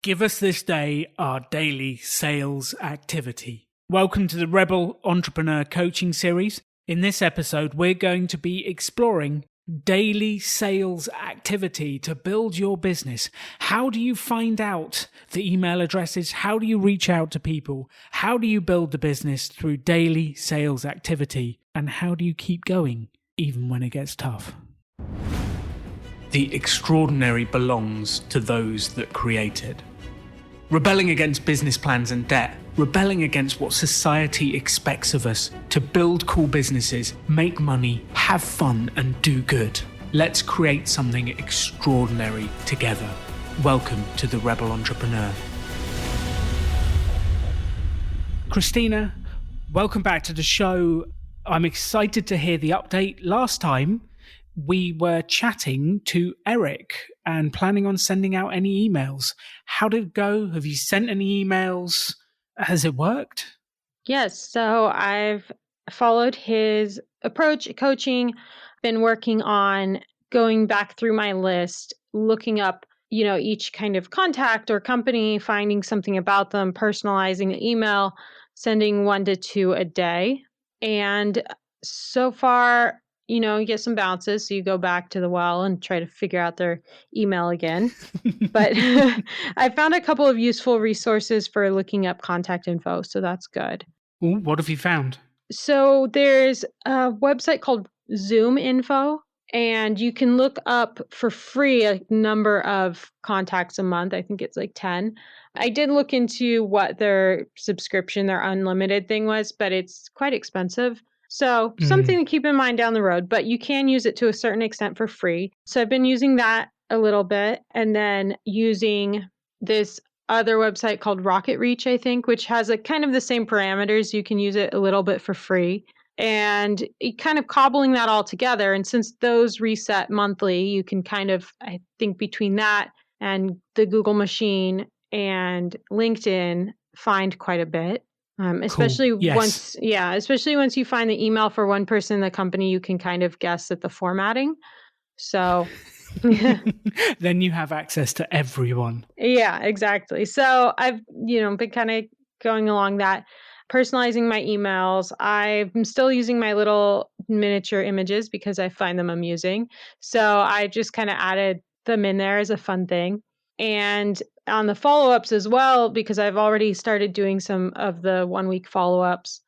Give us this day our daily sales activity. Welcome to the Rebel Entrepreneur Coaching Series. In this episode, we're going to be exploring daily sales activity to build your business. How do you find out the email addresses? How do you reach out to people? How do you build the business through daily sales activity? And how do you keep going even when it gets tough? The extraordinary belongs to those that create it. Rebelling against business plans and debt, rebelling against what society expects of us to build cool businesses, make money, have fun, and do good. Let's create something extraordinary together. Welcome to the Rebel Entrepreneur. Christina, welcome back to the show. I'm excited to hear the update. Last time, we were chatting to Eric and planning on sending out any emails. How did it go? Have you sent any emails? Has it worked? Yes. So I've followed his approach, coaching, been working on going back through my list, looking up, each kind of contact or company, finding something about them, personalizing the email, sending 1 to 2 a day. And so far, you get some bounces. So you go back to the well and try to figure out their email again. But I found a couple of useful resources for looking up contact info. So that's good. Ooh, what have you found? So there's a website called Zoom Info, and you can look up for free a number of contacts a month. I think it's like 10. I did look into what their subscription, their unlimited thing was, but it's quite expensive. So something to keep in mind down the road, but you can use it to a certain extent for free. So I've been using that a little bit, and then using this other website called Rocket Reach, I think, which has kind of the same parameters. You can use it a little bit for free, and kind of cobbling that all together. And since those reset monthly, you can kind of, I think, between that and the Google machine and LinkedIn, find quite a bit. Especially cool. Yes. especially once you find the email for one person in the company, you can kind of guess at the formatting. So then you have access to everyone. Yeah, exactly. So I've, been kind of going along that, personalizing my emails. I'm still using my little miniature images because I find them amusing. So I just kind of added them in there as a fun thing. And on the follow-ups as well, because I've already started doing some of the 1-week follow-ups,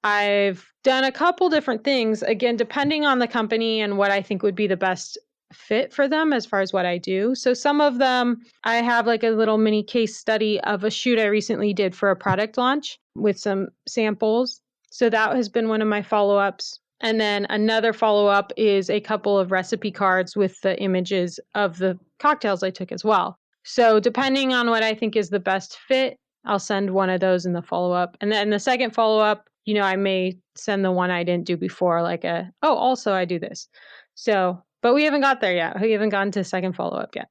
I've done a couple different things, again, depending on the company and what I think would be the best fit for them as far as what I do. So some of them, I have like a little mini case study of a shoot I recently did for a product launch with some samples. So that has been one of my follow-ups. And then another follow-up is a couple of recipe cards with the images of the cocktails I took as well. So depending on what I think is the best fit, I'll send one of those in the follow-up. And then the second follow-up, I may send the one I didn't do before, like also I do this. So, but we haven't got there yet. We haven't gotten to second follow-up yet.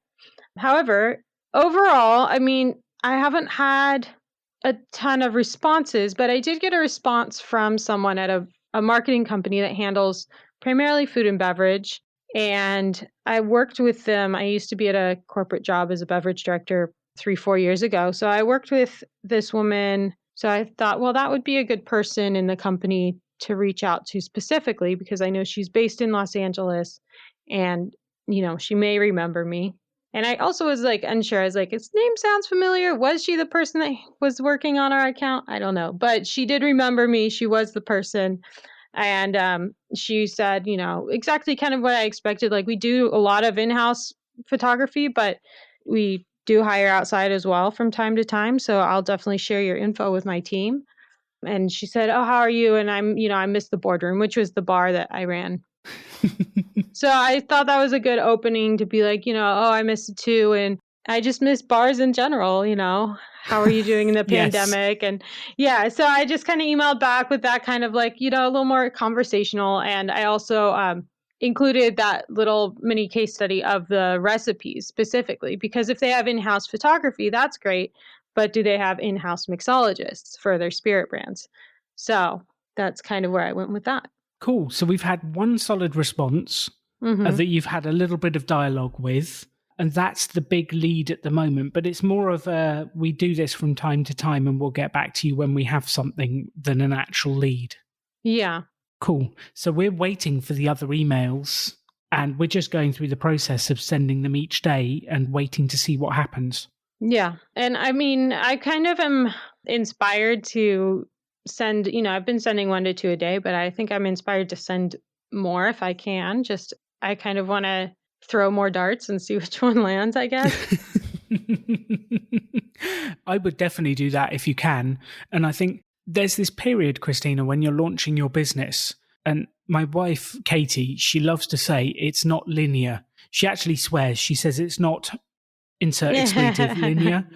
However, overall, I haven't had a ton of responses, but I did get a response from someone at a marketing company that handles primarily food and beverage. And I worked with them. I used to be at a corporate job as a beverage director 3-4 years ago. So I worked with this woman. So I thought, well, that would be a good person in the company to reach out to specifically, because I know she's based in Los Angeles and, she may remember me. And I also was unsure. I was like, his name sounds familiar. Was she the person that was working on our account? I don't know. But she did remember me. She was the person. And she said, exactly kind of what I expected. Like, we do a lot of in-house photography, but we do hire outside as well from time to time. So I'll definitely share your info with my team. And she said, oh, how are you? And I missed the boardroom, which was the bar that I ran. So I thought that was a good opening to be like, I miss it too. And I just miss bars in general, how are you doing in the pandemic? And so I just kind of emailed back with that kind of a little more conversational. And I also included that little mini case study of the recipes specifically, because if they have in-house photography, that's great. But do they have in-house mixologists for their spirit brands? So that's kind of where I went with that. Cool. So we've had one solid response that you've had a little bit of dialogue with. And that's the big lead at the moment. But it's more of a, we do this from time to time and we'll get back to you when we have something than an actual lead. Yeah. Cool. So we're waiting for the other emails and we're just going through the process of sending them each day and waiting to see what happens. Yeah. And I mean, I kind of am inspired to send, I've been sending 1 to 2 a day, but I think I'm inspired to send more if I can. Just, I kind of want to throw more darts and see which one lands, I guess. I would definitely do that if you can. And I think there's this period, Christina, when you're launching your business. And my wife, Katie, she loves to say it's not linear. She actually swears. She says it's not, insert expletive, linear.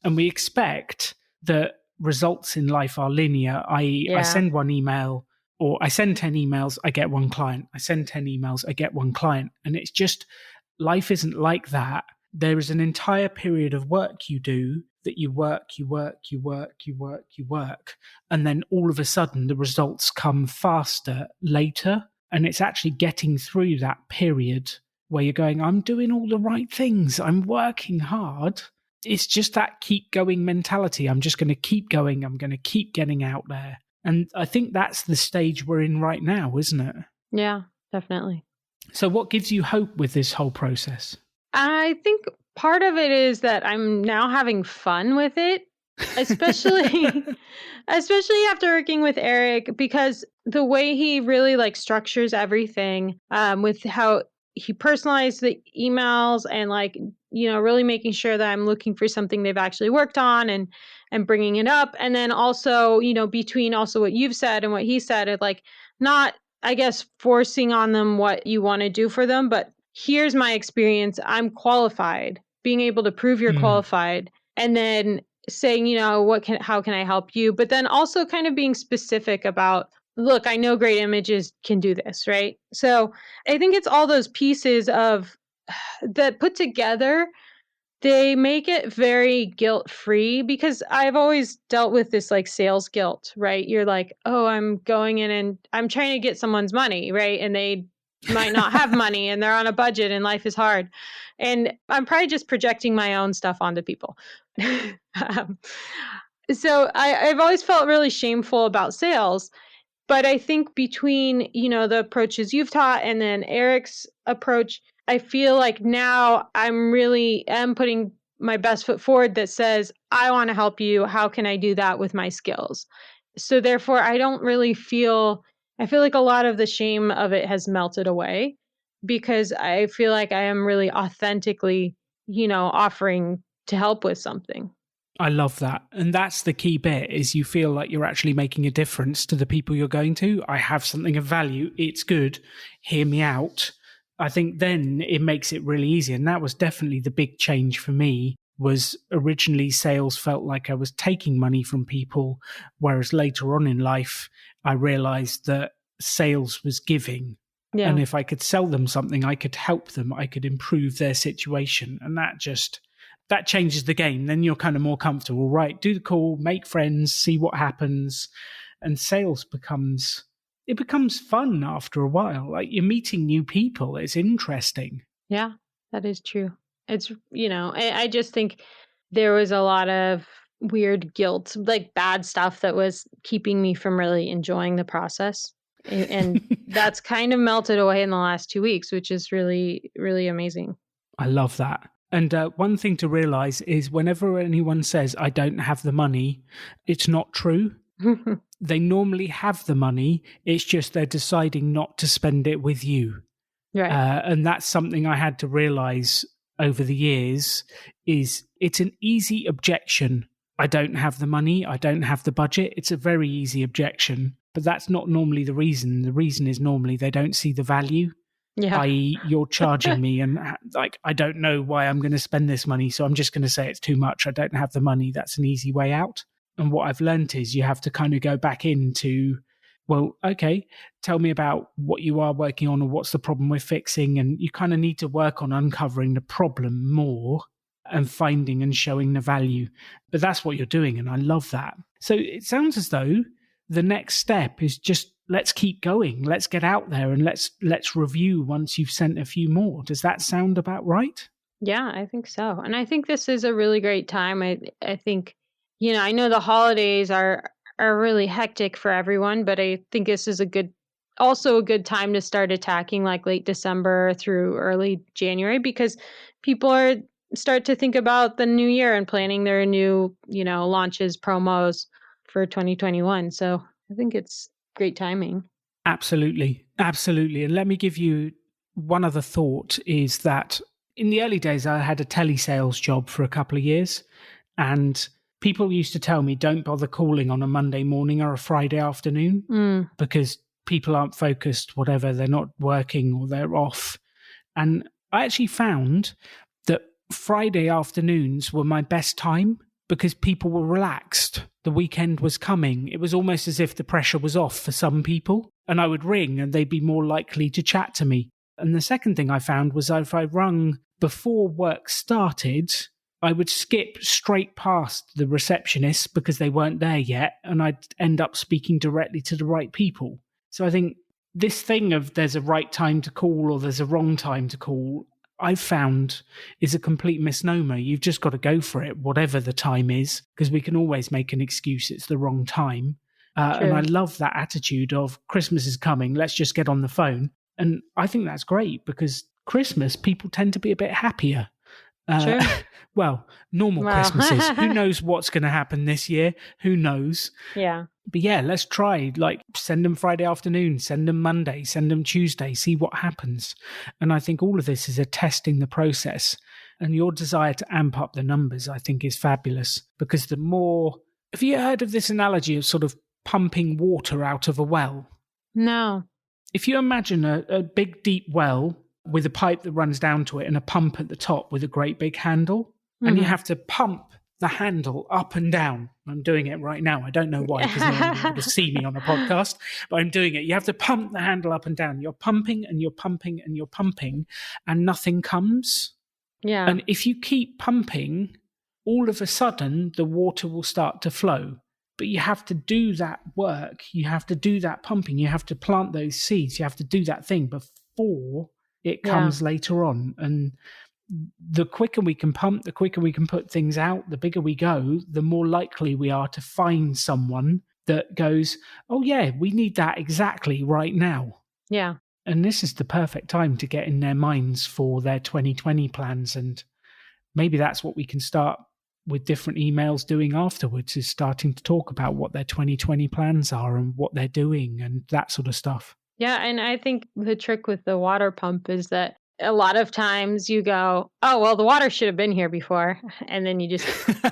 And we expect that results in life are linear, i.e. I send one email, or I send 10 emails, I get one client. I send 10 emails, I get one client. And it's just, life isn't like that. There is an entire period of work you do that you work. And then all of a sudden the results come faster later. And it's actually getting through that period where you're going, I'm doing all the right things. I'm working hard. It's just that keep going mentality. I'm just going to keep going. I'm going to keep getting out there. And I think that's the stage we're in right now, isn't it? Yeah, definitely. So what gives you hope with this whole process? I think part of it is that I'm now having fun with it, especially after working with Eric, because the way he really like structures everything, with how he personalized the emails and like, really making sure that I'm looking for something they've actually worked on and bringing it up. And then also, between also what you've said and what he said, it like not, I guess, forcing on them what you want to do for them, but here's my experience. I'm qualified, being able to prove you're qualified, and then saying, how can I help you? But then also kind of being specific about, look, I know Great Images can do this, right? So I think it's all those pieces of that put together, they make it very guilt-free, because I've always dealt with this like sales guilt, right? You're like, oh, I'm going in and I'm trying to get someone's money, right? And they might not have money and they're on a budget and life is hard. And I'm probably just projecting my own stuff onto people. So I've always felt really shameful about sales. But I think between, the approaches you've taught and then Eric's approach, I feel like now I'm putting my best foot forward that says, I want to help you. How can I do that with my skills? So therefore, I feel like a lot of the shame of it has melted away, because I feel like I am really authentically, offering to help with something. I love that. And that's the key bit, is you feel like you're actually making a difference to the people you're going to. I have something of value. It's good. Hear me out. I think then it makes it really easy. And that was definitely the big change for me. Was originally sales felt like I was taking money from people, whereas later on in life, I realized that sales was giving. Yeah. And if I could sell them something, I could help them, I could improve their situation. And that changes the game. Then you're kind of more comfortable, right? Do the call, make friends, see what happens. And sales becomes fun after a while. Like, you're meeting new people. It's interesting. Yeah, that is true. It's, I just think there was a lot of weird guilt, like bad stuff that was keeping me from really enjoying the process. And that's kind of melted away in the last 2 weeks, which is really, really amazing. I love that. And one thing to realize is whenever anyone says, I don't have the money, it's not true. They normally have the money. It's just they're deciding not to spend it with you. Right. And that's something I had to realize over the years, is it's an easy objection. I don't have the money. I don't have the budget. It's a very easy objection, but that's not normally the reason. The reason is normally they don't see the value. Yeah. I.e., you're charging me and like, I don't know why I'm going to spend this money, so I'm just going to say it's too much. I don't have the money. That's an easy way out. And what I've learned is you have to kind of go back into, well, okay, tell me about what you are working on or what's the problem we're fixing. And you kind of need to work on uncovering the problem more and finding and showing the value. But that's what you're doing. And I love that. So it sounds as though the next step is just, let's keep going. Let's get out there and let's review once you've sent a few more. Does that sound about right? Yeah, I think so. And I think this is a really great time. I think, I know the holidays are really hectic for everyone, but I think this is also a good time to start attacking like late December through early January, because people are start to think about the new year and planning their new, launches, promos for 2021. So I think it's great timing. Absolutely. Absolutely. And let me give you one other thought is that in the early days, I had a telesales job for a couple of years, and people used to tell me, don't bother calling on a Monday morning or a Friday afternoon Mm, because people aren't focused, whatever, they're not working or they're off. And I actually found that Friday afternoons were my best time because people were relaxed. The weekend was coming. It was almost as if the pressure was off for some people. And I would ring and they'd be more likely to chat to me. And the second thing I found was if I rung before work started, I would skip straight past the receptionists because they weren't there yet. And I'd end up speaking directly to the right people. So I think this thing of there's a right time to call or there's a wrong time to call, I've found is a complete misnomer. You've just got to go for it, whatever the time is, because we can always make an excuse it's the wrong time. And I true. love that attitude of Christmas is coming, let's just get on the phone. And I think that's great because Christmas, people tend to be a bit happier. True. Well, normal Well, Christmases. Who knows what's going to happen this year? Who knows? yeah. But yeah, let's try. Like, send them Friday afternoon, send them Monday, send them Tuesday, see what happens. And I think all of this is a testing the process. And your desire to amp up the numbers, I think, is fabulous because the more. Have you heard of this analogy of sort of pumping water out of a well? No. If you imagine a big, deep well with a pipe that runs down to it and a pump at the top with a great big handle, and you Mhm. have to pump the handle up and down. I'm doing it right now. I don't know why, because no one will be able to see me on a podcast, but I'm doing it. You have to pump the handle up and down. You're pumping and you're pumping and you're pumping, and nothing comes. Yeah. And if you keep pumping, all of a sudden the water will start to flow. But you have to do that work. You have to do that pumping. You have to plant those seeds. You have to do that thing before it Yeah. comes later on. And the quicker we can pump, the quicker we can put things out, the bigger we go, the more likely we are to find someone that goes, oh, yeah, we need that exactly right now. Yeah. And this is the perfect time to get in their minds for their 2020 plans. And maybe that's what we can start with different emails doing afterwards, is starting to talk about what their 2020 plans are and what they're doing and that sort of stuff. Yeah. And I think the trick with the water pump is that a lot of times you go, oh, well, the water should have been here before. And then you just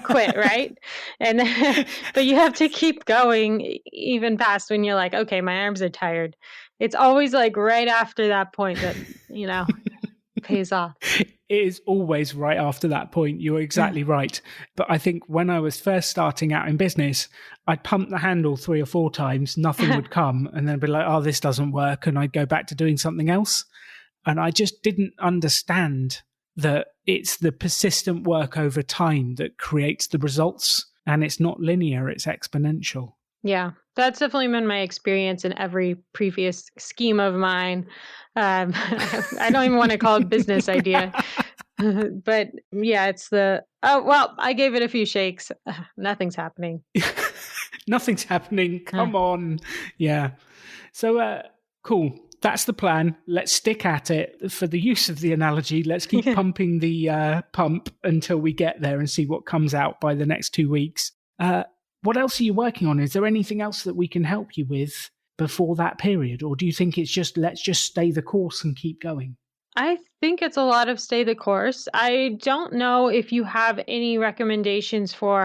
quit, right? And then, but you have to keep going even past when you're like, okay, my arms are tired. It's always like right after that point that, pays off. It is always right after that point. You're exactly right. But I think when I was first starting out in business, I'd pump the handle 3 or 4 times, nothing would come, and then be like, oh, this doesn't work. And I'd go back to doing something else. And I just didn't understand that it's the persistent work over time that creates the results. And it's not linear, it's exponential. Yeah, that's definitely been my experience in every previous scheme of mine. I don't even want to call it business idea, but yeah, it's oh, well, I gave it a few shakes. Nothing's happening. Nothing's happening. Come on. Yeah. So, cool. That's the plan. Let's stick at it. For the use of the analogy, let's keep pumping the pump until we get there and see what comes out by the next 2 weeks. What else are you working on? Is there anything else that we can help you with before that period? Or do you think it's just, let's just stay the course and keep going? I think it's a lot of stay the course. I don't know if you have any recommendations for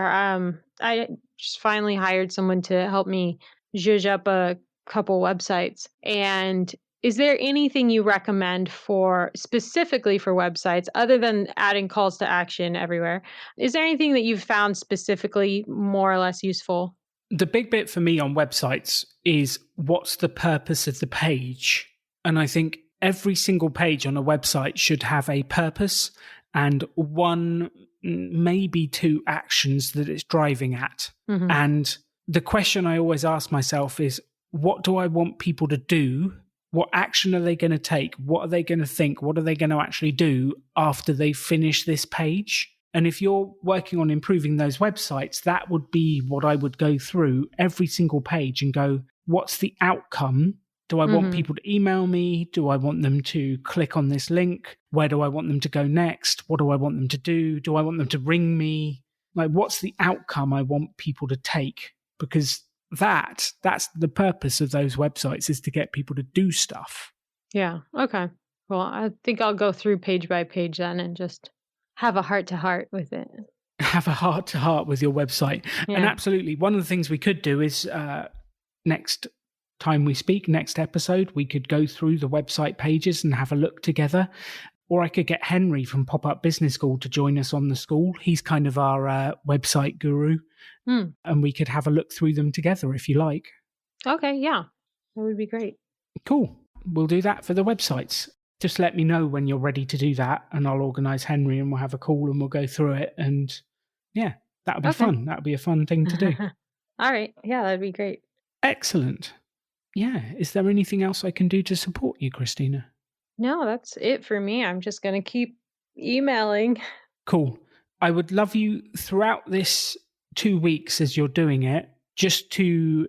I just finally hired someone to help me zhuzh up a couple websites. And is there anything you recommend for specifically for websites other than adding calls to action everywhere? Is there anything that you've found specifically more or less useful? The big bit for me on websites is what's the purpose of the page? And I think every single page on a website should have a purpose and one, maybe 2 actions that it's driving at. Mm-hmm. And the question I always ask myself is, what do I want people to do? What action are they going to take? What are they going to think? What are they going to actually do after they finish this page? And if you're working on improving those websites, that would be what I would go through every single page and go, what's the outcome? Do I want people to email me? Do I want them to click on this link? Where do I want them to go next? What do I want them to do? Do I want them to ring me? Like, what's the outcome I want people to take? Because that's the purpose of those websites, is to get people to do stuff. Yeah. Okay. Well, I think I'll go through page by page then and just have a heart-to-heart with it. Have a heart-to-heart with your website. Yeah. And absolutely, one of the things we could do is next time we speak, next episode, we could go through the website pages and have a look together. Or I could get Henry from Pop-Up Business School to join us on the school. He's kind of our website guru. And we could have a look through them together if you like. Okay, yeah. That would be great. Cool. We'll do that for the websites. Just let me know when you're ready to do that, and I'll organise Henry and we'll have a call and we'll go through it. And yeah, that'll be fun. That'll be a fun thing to do. All right. Yeah, that'd be great. Excellent. Yeah. Is there anything else I can do to support you, Christina? No, that's it for me. I'm just going to keep emailing. Cool. I would love you throughout this 2 weeks as you're doing it, just to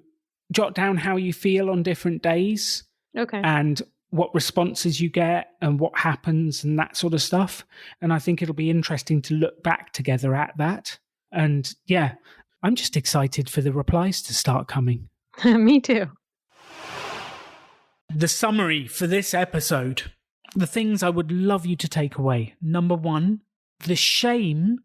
jot down how you feel on different days. Okay. And what responses you get and what happens and that sort of stuff. And I think it'll be interesting to look back together at that. And yeah, I'm just excited for the replies to start coming. Me too. The summary for this episode. The things I would love you to take away. Number 1, the shame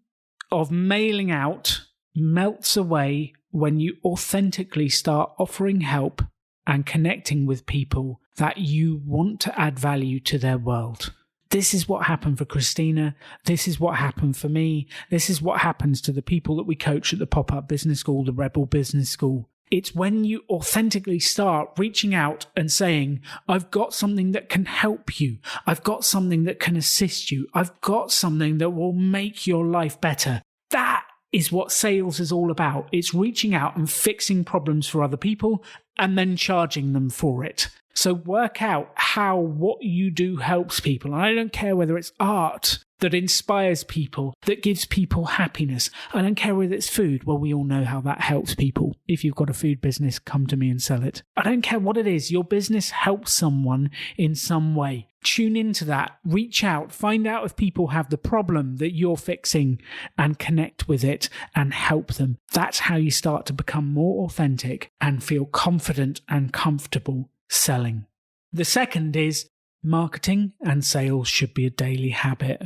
of mailing out melts away when you authentically start offering help and connecting with people that you want to add value to their world. This is what happened for Christina. This is what happened for me. This is what happens to the people that we coach at the Pop-Up Business School, the Rebel Business School. It's when you authentically start reaching out and saying, I've got something that can help you. I've got something that can assist you. I've got something that will make your life better. That is what sales is all about. It's reaching out and fixing problems for other people and then charging them for it. So work out how what you do helps people. And I don't care whether it's art that inspires people, that gives people happiness. I don't care whether it's food. Well, we all know how that helps people. If you've got a food business, come to me and sell it. I don't care what it is. Your business helps someone in some way. Tune into that. Reach out. Find out if people have the problem that you're fixing and connect with it and help them. That's how you start to become more authentic and feel confident and comfortable selling. The second is marketing and sales should be a daily habit.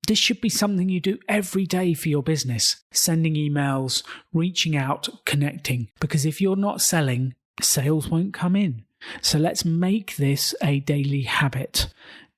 This should be something you do every day for your business. Sending emails, reaching out, connecting. Because if you're not selling, sales won't come in. So let's make this a daily habit.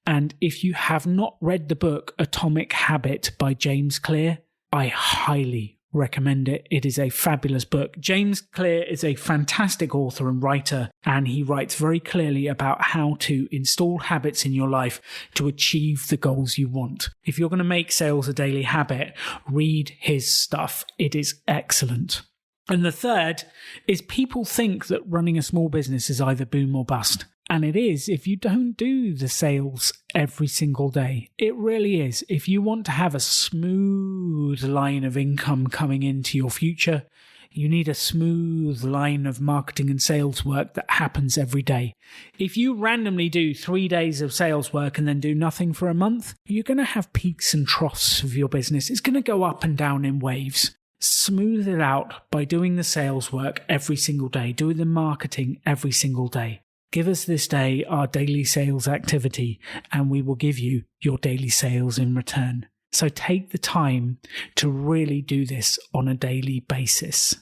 And if you have not read the book Atomic Habit by James Clear, I highly recommend it. It is a fabulous book. James Clear is a fantastic author and writer, and he writes very clearly about how to install habits in your life to achieve the goals you want. If you're going to make sales a daily habit, read his stuff. It is excellent. And the third is people think that running a small business is either boom or bust. And it is if you don't do the sales every single day. It really is. If you want to have a smooth line of income coming into your future, you need a smooth line of marketing and sales work that happens every day. If you randomly do 3 days of sales work and then do nothing for a month, you're going to have peaks and troughs of your business. It's going to go up and down in waves. Smooth it out by doing the sales work every single day, doing the marketing every single day. Give us this day our daily sales activity, and we will give you your daily sales in return. So take the time to really do this on a daily basis.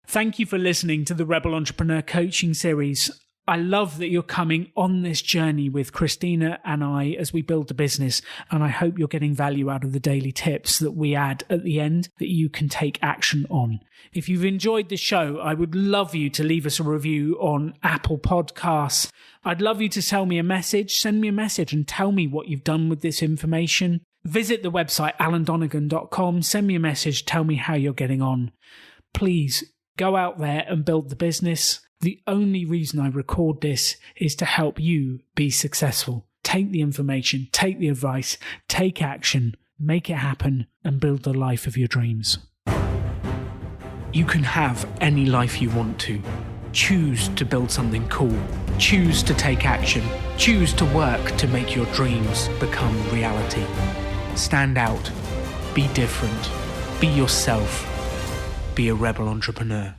Thank you for listening to the Rebel Entrepreneur Coaching Series. I love that you're coming on this journey with Christina and I as we build the business, and I hope you're getting value out of the daily tips that we add at the end that you can take action on. If you've enjoyed the show, I would love you to leave us a review on Apple Podcasts. I'd love you to send me a message and tell me what you've done with this information. Visit the website alandonegan.com, send me a message, tell me how you're getting on. Please go out there and build the business. The only reason I record this is to help you be successful. Take the information, take the advice, take action, make it happen, and build the life of your dreams. You can have any life you want to. Choose to build something cool. Choose to take action. Choose to work to make your dreams become reality. Stand out. Be different. Be yourself. Be a rebel entrepreneur.